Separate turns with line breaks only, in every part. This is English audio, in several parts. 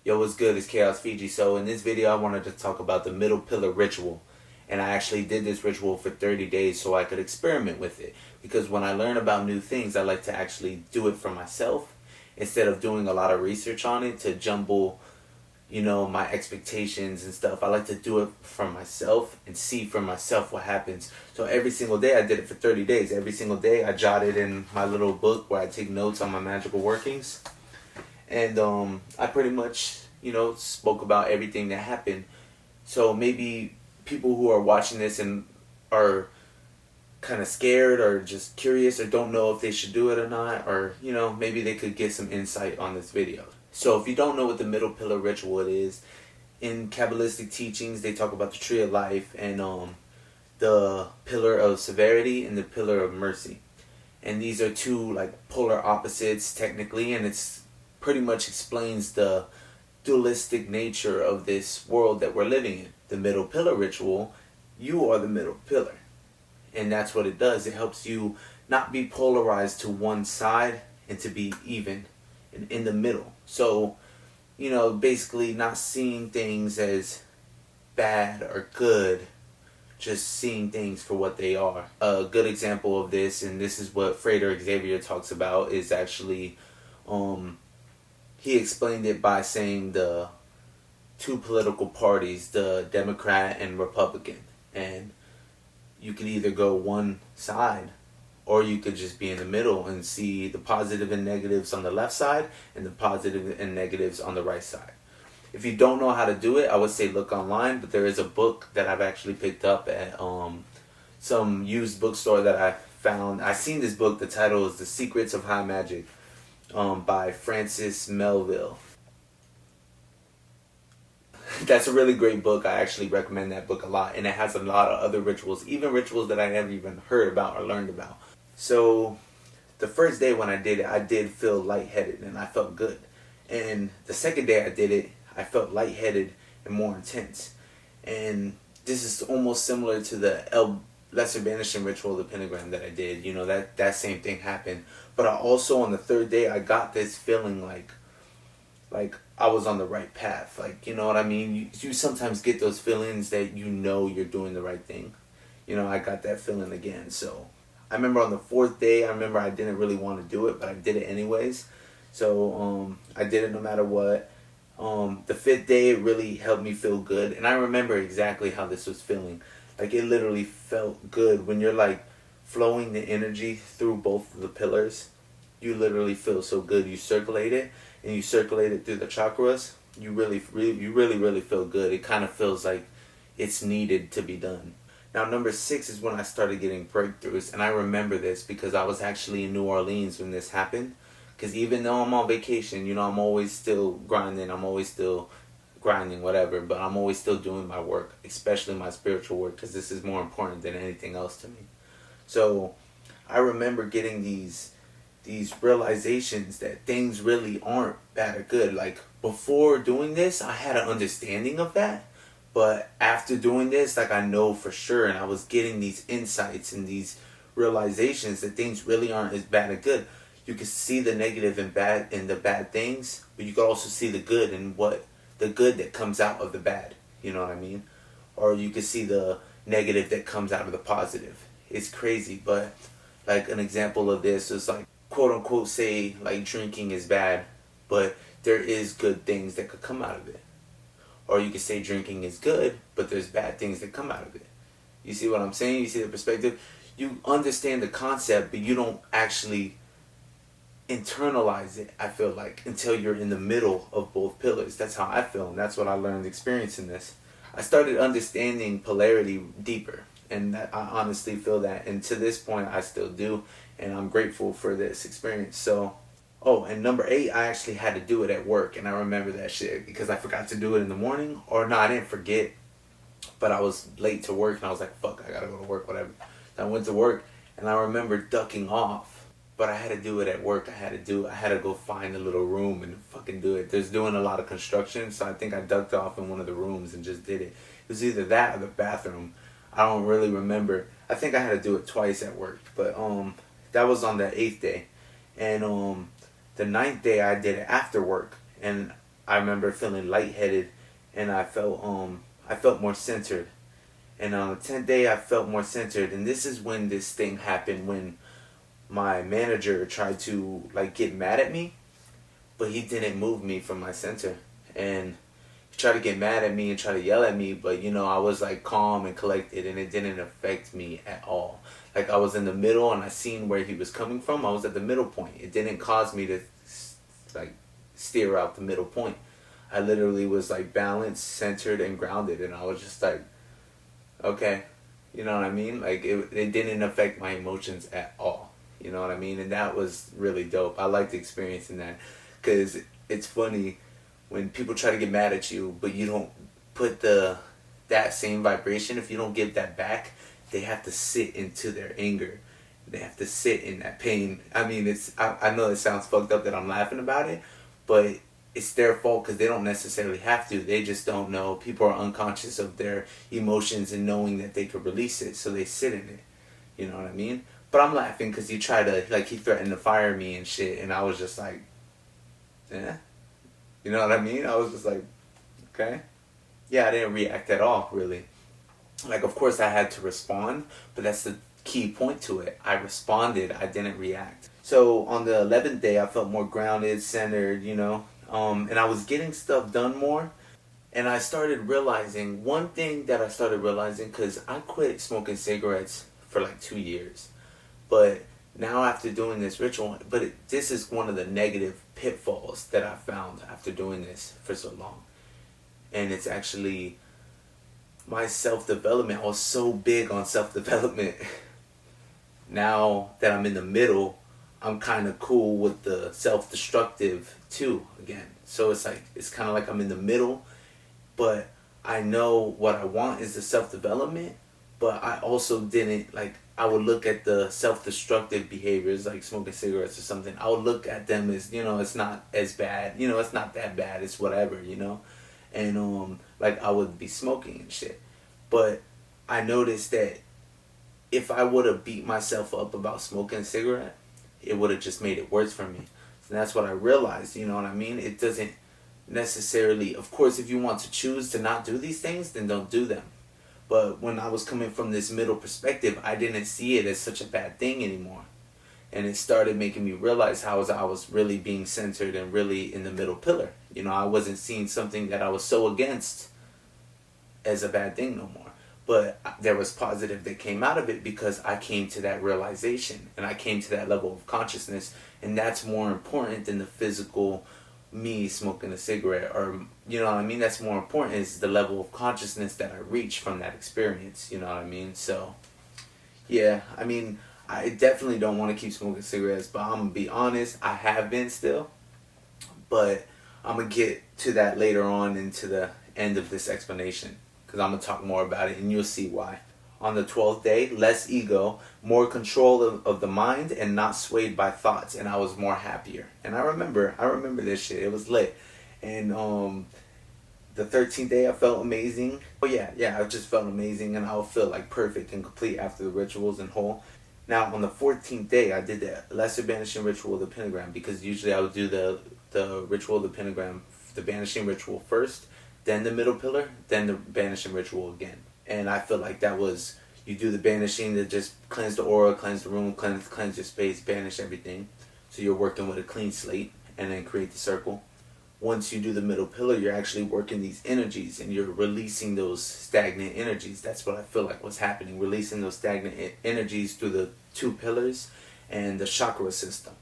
Yo, what's good? It's ChaosFiji. So in this video, I wanted to talk about the middle pillar ritual. And I actually did this ritual for 30 days so I could experiment with it. Because when I learn about new things, I like to actually do it for myself instead of doing a lot of research on it to jumble, my expectations and stuff. I like to do it for myself and see for myself what happens. So every single day, I did it for 30 days. Every single day, I jotted in my little book where I take notes on my magical workings. And I pretty much, spoke about everything that happened. So maybe people who are watching this and are kind of scared or just curious or don't know if they should do it or not, or maybe they could get some insight on this video. So if you don't know what the middle pillar ritual is, in Kabbalistic teachings they talk about the tree of life and the pillar of severity and the pillar of mercy. And these are two like polar opposites technically, and it's pretty much explains the dualistic nature of this world that we're living in. The middle pillar ritual, you are the middle pillar. And that's what it does. It helps you not be polarized to one side and to be even and in the middle. So, basically not seeing things as bad or good, just seeing things for what they are. A good example of this, and this is what Frater Xavier talks about, is actually he explained it by saying the two political parties, the Democrat and Republican. And you could either go one side or you could just be in the middle and see the positive and negatives on the left side and the positive and negatives on the right side. If you don't know how to do it, I would say look online, but there is a book that I've actually picked up at some used bookstore that I found. I seen this book, the title is The Secrets of High Magic by Francis Melville. That's a really great book. I actually recommend that book a lot, and it has a lot of other rituals, even rituals that I never even heard about or learned about. So the first day when I did it, I did feel lightheaded and I felt good. And the second day I did it, I felt lightheaded and more intense. And this is almost similar to the lesser banishing ritual, the pentagram that I did. That same thing happened. But I also, on the third day, I got this feeling like I was on the right path. Like, you know what I mean? You sometimes get those feelings that you're doing the right thing. I got that feeling again. So I remember on the fourth day, I didn't really want to do it, but I did it anyways. So I did it no matter what. The fifth day, it really helped me feel good. And I remember exactly how this was feeling. Like, it literally felt good when you're like flowing the energy through both of the pillars. You literally feel so good. You circulate it, and you circulate it through the chakras. You really feel good. It kind of feels like it's needed to be done. Now, number 6 is when I started getting breakthroughs, and I remember this because I was actually in New Orleans when this happened. Because even though I'm on vacation, I'm always still grinding. I'm always still grinding, whatever. But I'm always still doing my work, especially my spiritual work, because this is more important than anything else to me. So I remember getting these realizations that things really aren't bad or good. Like, before doing this, I had an understanding of that. But after doing this, like, I know for sure, and I was getting these insights and these realizations that things really aren't as bad or good. You can see the negative and bad in the bad things, but you can also see the good and the good that comes out of the bad. You know what I mean? Or you can see the negative that comes out of the positive. It's crazy, but like an example of this is like, quote unquote, say like drinking is bad, but there is good things that could come out of it. Or you could say drinking is good, but there's bad things that come out of it. You see what I'm saying? You see the perspective? You understand the concept, but you don't actually internalize it, I feel like, until you're in the middle of both pillars. That's how I feel, and that's what I learned experiencing this. I started understanding polarity deeper, and I honestly feel that, and to this point I still do, and I'm grateful for this experience. So, and number 8, I actually had to do it at work, and I remember that shit because I forgot to do it in the morning, or no, I didn't forget, but I was late to work, and I was like, fuck, I gotta go to work, whatever. So I went to work, and I remember ducking off. But I had to do it at work. I had to go find a little room and fucking do it. There's doing a lot of construction, so I think I ducked off in one of the rooms and just did it. It was either that or the bathroom. I don't really remember. I think I had to do it twice at work. But that was on the 8th day. And the 9th day I did it after work. And I remember feeling lightheaded, and I felt more centered. And on the 10th day, I felt more centered. And this is when this thing happened, when my manager tried to like get mad at me, but he didn't move me from my center. And he tried to get mad at me and try to yell at me, but I was like calm and collected, and it didn't affect me at all. Like, I was in the middle, and I seen where he was coming from. I was at the middle point. It didn't cause me to like steer out the middle point. I literally was like balanced, centered, and grounded, and I was just like, okay, you know what I mean? Like, it didn't affect my emotions at all. You know what I mean? And that was really dope. I liked experiencing that, because it's funny when people try to get mad at you, but you don't put that same vibration. If you don't give that back, they have to sit into their anger. They have to sit in that pain. I mean, I know it sounds fucked up that I'm laughing about it, but it's their fault, because they don't necessarily have to. They just don't know. People are unconscious of their emotions and knowing that they could release it, so they sit in it. You know what I mean? But I'm laughing because he threatened to fire me and shit, and I was just like, eh? You know what I mean? I was just like, okay. Yeah, I didn't react at all, really. Like, of course I had to respond, but that's the key point to it. I responded, I didn't react. So on the 11th day, I felt more grounded, centered, and I was getting stuff done more. And I started realizing, one thing that I started realizing, because I quit smoking cigarettes for like 2 years. But now, after doing this ritual, this is one of the negative pitfalls that I found after doing this for so long. And it's actually my self-development. I was so big on self-development. Now that I'm in the middle, I'm kind of cool with the self-destructive too, again. So it's kind of like I'm in the middle, but I know what I want is the self-development, but I also didn't, like, I would look at the self-destructive behaviors, like smoking cigarettes or something. I would look at them as, it's not as bad. It's not that bad. It's whatever, And, like, I would be smoking and shit. But I noticed that if I would have beat myself up about smoking a cigarette, it would have just made it worse for me. And that's what I realized, you know what I mean? It doesn't necessarily, of course, if you want to choose to not do these things, then don't do them. But when I was coming from this middle perspective, I didn't see it as such a bad thing anymore. And it started making me realize how I was really being centered and really in the middle pillar. I wasn't seeing something that I was so against as a bad thing no more. But there was positive that came out of it, because I came to that realization and I came to that level of consciousness. And that's more important than the physical me smoking a cigarette, or you know what I mean. That's more important, is the level of consciousness that I reach from that experience. You know what I mean? So yeah, I mean, I definitely don't want to keep smoking cigarettes, but I'm gonna be honest, I have been still, but I'm gonna get to that later on into the end of this explanation, because I'm gonna talk more about it and you'll see why. On the 12th day, less ego, more control of the mind, and not swayed by thoughts, and I was more happier. And I remember this shit. It was lit. And the 13th day, I felt amazing. Oh yeah, I just felt amazing, and I would feel like perfect and complete after the rituals and whole. Now on the 14th day, I did the lesser banishing ritual of the pentagram, because usually I would do the ritual of the pentagram, the banishing ritual first, then the middle pillar, then the banishing ritual again. And I feel like that was, you do the banishing to just cleanse the aura, cleanse the room, cleanse your space, banish everything. So you're working with a clean slate, and then create the circle. Once you do the middle pillar, you're actually working these energies, and you're releasing those stagnant energies. That's what I feel like was happening, releasing those stagnant energies through the 2 pillars and the chakra system.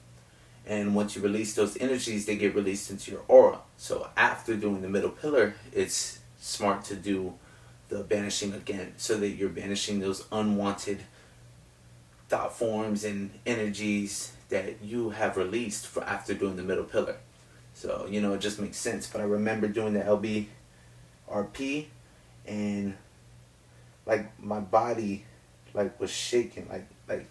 And once you release those energies, they get released into your aura. So after doing the middle pillar, it's smart to do the banishing again, so that you're banishing those unwanted thought forms and energies that you have released for after doing the middle pillar. So, it just makes sense. But I remember doing the LBRP, and like my body like was shaking, like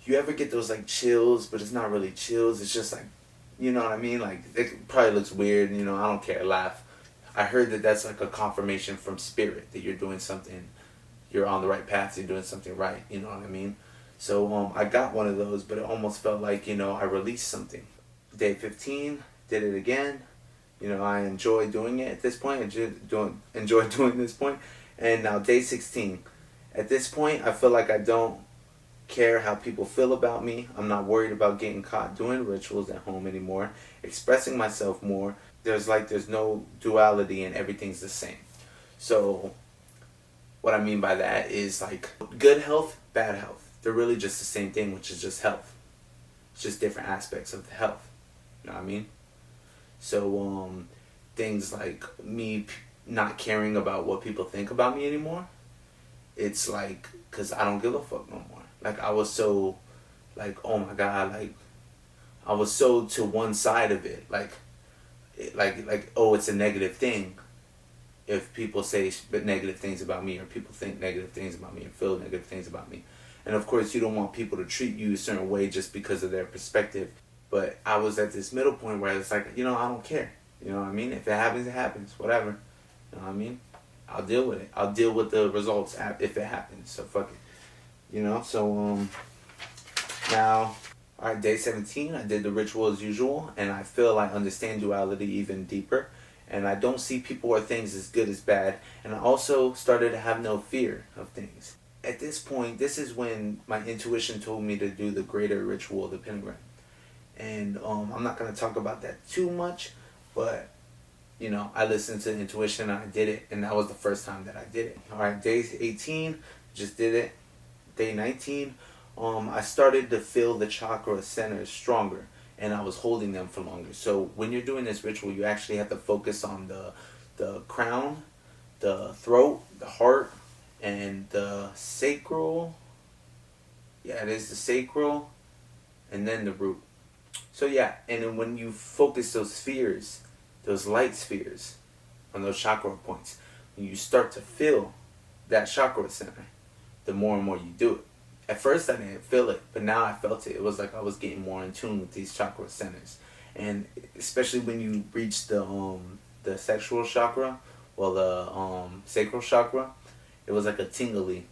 you ever get those like chills, but it's not really chills, it's just like, you know what I mean? Like, it probably looks weird, I don't care, laugh. I heard that that's like a confirmation from spirit that you're doing something, you're on the right path, you're doing something right, you know what I mean? So I got one of those, but it almost felt like, I released something. Day 15, did it again. I enjoy doing it at this point. Enjoy doing this point. And now day 16. At this point, I feel like I don't care how people feel about me. I'm not worried about getting caught doing rituals at home anymore. Expressing myself more. There's no duality and everything's the same. So what I mean by that is like good health, bad health. They're really just the same thing, which is just health. It's just different aspects of the health. You know what I mean? So things like me not caring about what people think about me anymore. It's like, cause I don't give a fuck no more. Like I was so, like, oh my god, like I was so to one side of it. Like oh, it's a negative thing if people say negative things about me, or people think negative things about me, and feel negative things about me. And of course, you don't want people to treat you a certain way just because of their perspective. But I was at this middle point where it's like, I don't care. You know what I mean? If it happens, it happens. Whatever. You know what I mean? I'll deal with it. I'll deal with the results if it happens. So fuck it. So now, alright, day 17, I did the ritual as usual, and I feel I understand duality even deeper. And I don't see people or things as good as bad. And I also started to have no fear of things. At this point, this is when my intuition told me to do the greater ritual of the pentagram. And I'm not going to talk about that too much, but, I listened to intuition and I did it. And that was the first time that I did it. All right, day 18, just did it. Day 19, I started to feel the chakra centers stronger. And I was holding them for longer. So when you're doing this ritual, you actually have to focus on the crown, the throat, the heart, and the sacral. Yeah, it is the sacral, and then the root. So yeah, and then when you focus those spheres, those light spheres, on those chakra points, when you start to feel that chakra center, the more and more you do it. At first I didn't feel it, but now I felt it. It was like I was getting more in tune with these chakra centers. And especially when you reach the sexual chakra, the sacral chakra, it was like a tingly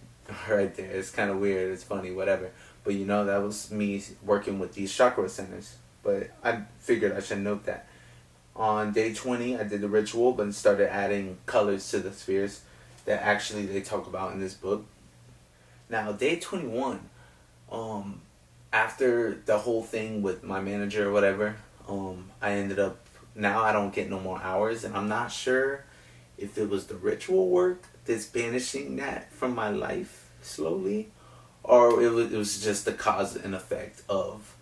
right there. It's kind of weird, it's funny, whatever. But that was me working with these chakra centers. But I figured I should note that. On day 20, I did the ritual, but started adding colors to the spheres that actually they talk about in this book. Now, day 21, after the whole thing with my manager or whatever, I ended up, now I don't get no more hours, and I'm not sure if it was the ritual work that's banishing that from my life slowly, or it was just the cause and effect of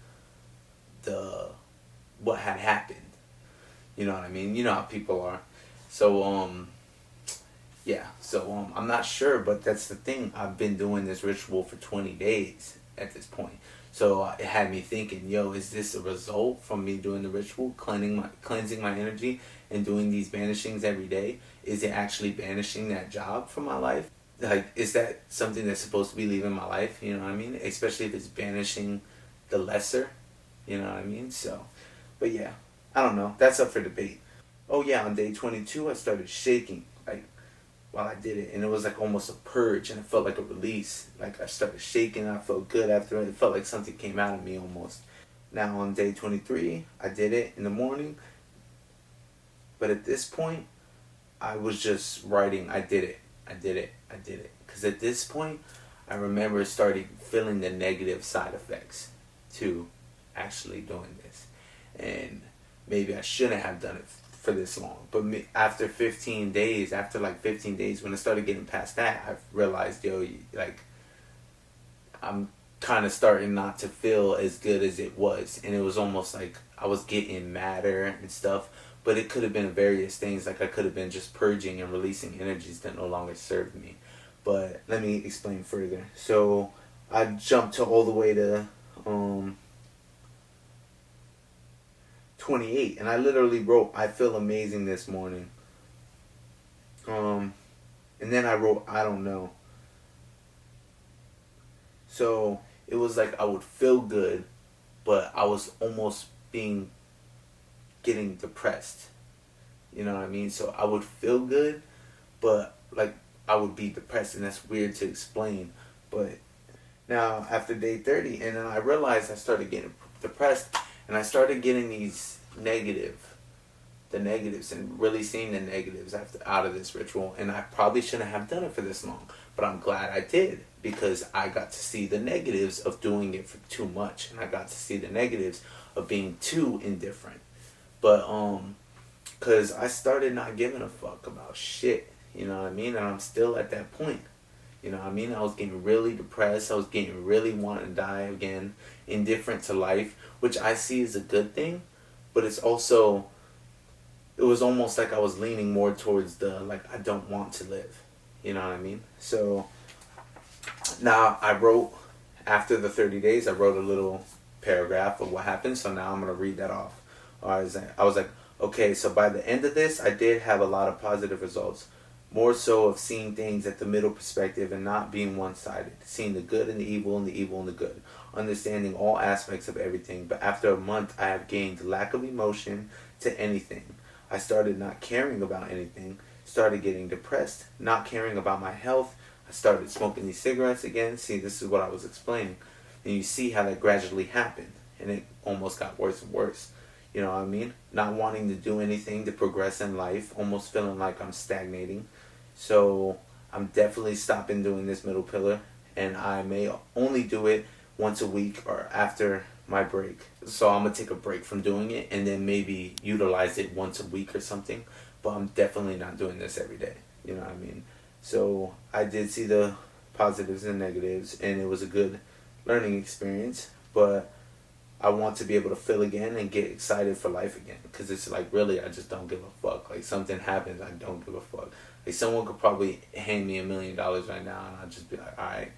what had happened. You know what I mean? You know how people are. So, yeah, so I'm not sure, but that's the thing. I've been doing this ritual for 20 days at this point. So it had me thinking, is this a result from me doing the ritual, cleansing my energy, and doing these banishings every day? Is it actually banishing that job from my life? Like, is that something that's supposed to be leaving my life? You know what I mean? Especially if it's banishing the lesser. You know what I mean? So, but yeah, I don't know. That's up for debate. Oh yeah, on day 22, I started shaking, while I did it, and it was like almost a purge, and it felt like a release. Like I started shaking, and I felt good after it. It felt like something came out of me almost. Now on day 23, I did it in the morning, but at this point, I was just writing, I did it. Because at this point, I remember starting feeling the negative side effects to actually doing this. And maybe I shouldn't have done it for this long. But after 15 days, when I started getting past that, I realized, I'm kind of starting not to feel as good as it was. And it was almost like I was getting madder and stuff. But it could have been various things. Like I could have been just purging and releasing energies that no longer served me. But let me explain further. So I jumped to all the way to 28, and I literally wrote, I feel amazing this morning. And then I wrote, I don't know. So it was like I would feel good, but I was almost getting depressed. You know what I mean? So I would feel good, but like I would be depressed, and that's weird to explain. But now after day 30, and then I realized I started getting depressed, and I started getting these negative the negatives and really seeing the negatives out of this ritual. And I probably shouldn't have done it for this long, but I'm glad I did, because I got to see the negatives of doing it for too much, and I got to see the negatives of being too indifferent. But because I started not giving a fuck about shit, you know what I mean? And I'm still at that point. You know what I mean? I was getting really depressed. I was getting really wanting to die again, indifferent to life, which I see as a good thing, but it's also, it was almost like I was leaning more towards the, like, I don't want to live. You know what I mean? So now I wrote, after the 30 days, I wrote a little paragraph of what happened. So now I'm going to read that off. I was like, okay, so by the end of this, I did have a lot of positive results. More so of seeing things at the middle perspective and not being one-sided. Seeing the good and the evil and the evil and the good. Understanding all aspects of everything. But after a month, I have gained lack of emotion to anything. I started not caring about anything. Started getting depressed. Not caring about my health. I started smoking these cigarettes again. See, this is what I was explaining. And you see how that gradually happened. And it almost got worse and worse. You know what I mean? Not wanting to do anything to progress in life. Almost feeling like I'm stagnating. So I'm definitely stopping doing this middle pillar. And I may only do it once a week or after my break. So I'm going to take a break from doing it and then maybe utilize it once a week or something. But I'm definitely not doing this every day. You know what I mean? So I did see the positives and negatives, and it was a good learning experience. But I want to be able to feel again and get excited for life again. Because it's like, really, I just don't give a fuck. Like, something happens, I don't give a fuck. Like, someone could probably hand me $1 million right now, and I'd just be like, alright,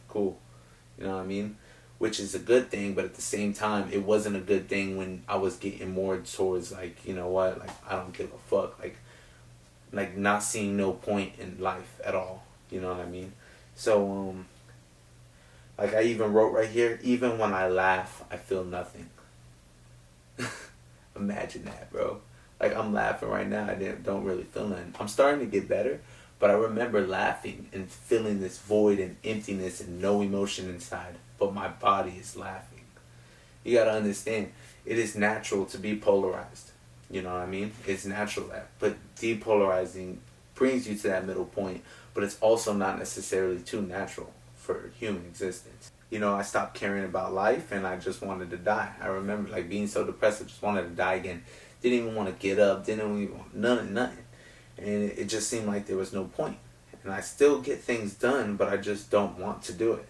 cool. You know what I mean? Which is a good thing, but at the same time, it wasn't a good thing when I was getting more towards, like, you know what? Like, I don't give a fuck. Like not seeing no point in life at all. You know what I mean? So, like I even wrote right here, even when I laugh, I feel nothing. Imagine that, bro. Like, I'm laughing right now, I don't really feel nothing. I'm starting to get better, but I remember laughing and feeling this void and emptiness and no emotion inside, but my body is laughing. You gotta understand, it is natural to be polarized. You know what I mean? It's natural that. But depolarizing brings you to that middle point, but it's also not necessarily too natural for human existence. You know, I stopped caring about life and I just wanted to die. I remember like being so depressed, I just wanted to die again. Didn't even want to get up, didn't even want nothing. And it just seemed like there was no point. And I still get things done, but I just don't want to do it.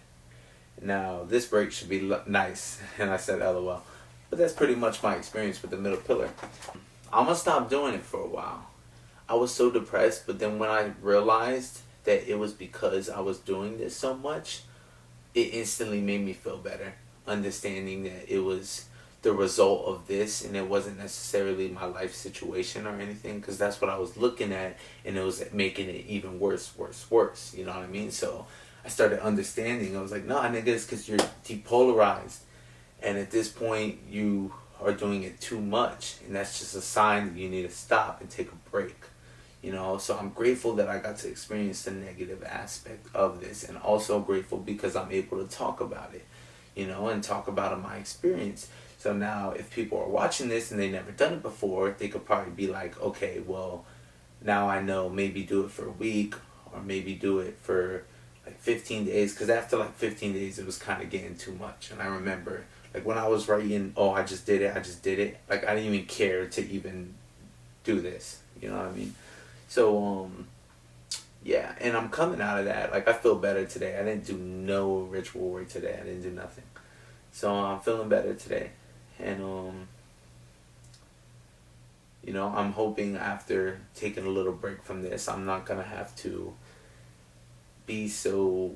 Now, this break should be nice. And I said LOL. But that's pretty much my experience with the middle pillar. I'm going to stop doing it for a while. I was so depressed, but then when I realized that it was because I was doing this so much, it instantly made me feel better. Understanding that it was the result of this and it wasn't necessarily my life situation or anything, because that's what I was looking at, and it was making it even worse. You know what I mean? So I started understanding. I was like, nah, nigga, it's because you're depolarized. And at this point, you are doing it too much, and that's just a sign that you need to stop and take a break. You know, so I'm grateful that I got to experience the negative aspect of this, and also grateful because I'm able to talk about it, you know, and talk about my experience. So now if people are watching this and they never done it before, they could probably be like, okay, well, now I know, maybe do it for a week, or maybe do it for like 15 days, because after like 15 days it was kind of getting too much. And I remember like when I was writing, oh, I just did it, like I didn't even care to even do this, you know what I mean? So yeah, and I'm coming out of that. Like, I feel better today. I didn't do no ritual work today. I didn't do nothing. So I'm feeling better today. And you know, I'm hoping after taking a little break from this, I'm not gonna have to be so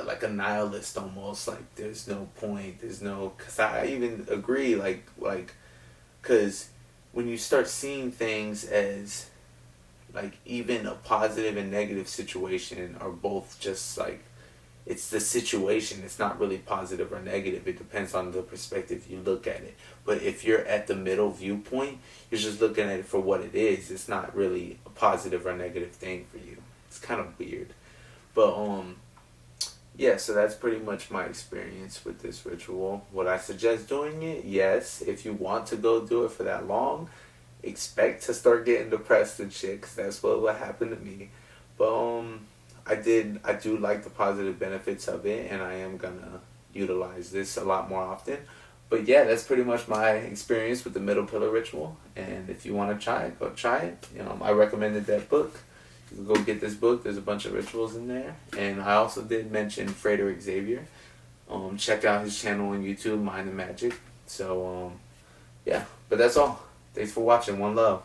like a nihilist almost. Like, there's no point. There's no, cause I even agree. Like, cause when you start seeing things as like even a positive and negative situation are both just like, it's the situation. It's not really positive or negative. It depends on the perspective you look at it. But if you're at the middle viewpoint, you're just looking at it for what it is. It's not really a positive or negative thing for you. It's kind of weird. But Yeah, so that's pretty much my experience with this ritual. Would I suggest doing it? Yes. If you want to go do it for that long, expect to start getting depressed and shit, because that's what happened to me. But I do like the positive benefits of it, and I am gonna utilize this a lot more often. But yeah, that's pretty much my experience with the middle pillar ritual. And if you want to try it, go try it. I recommended that book. You can go get this book. There's a bunch of rituals in there. And I also did mention Frederick Xavier. Check out his channel on YouTube, Mind the Magic. So yeah, but that's all. Thanks for watching. One love.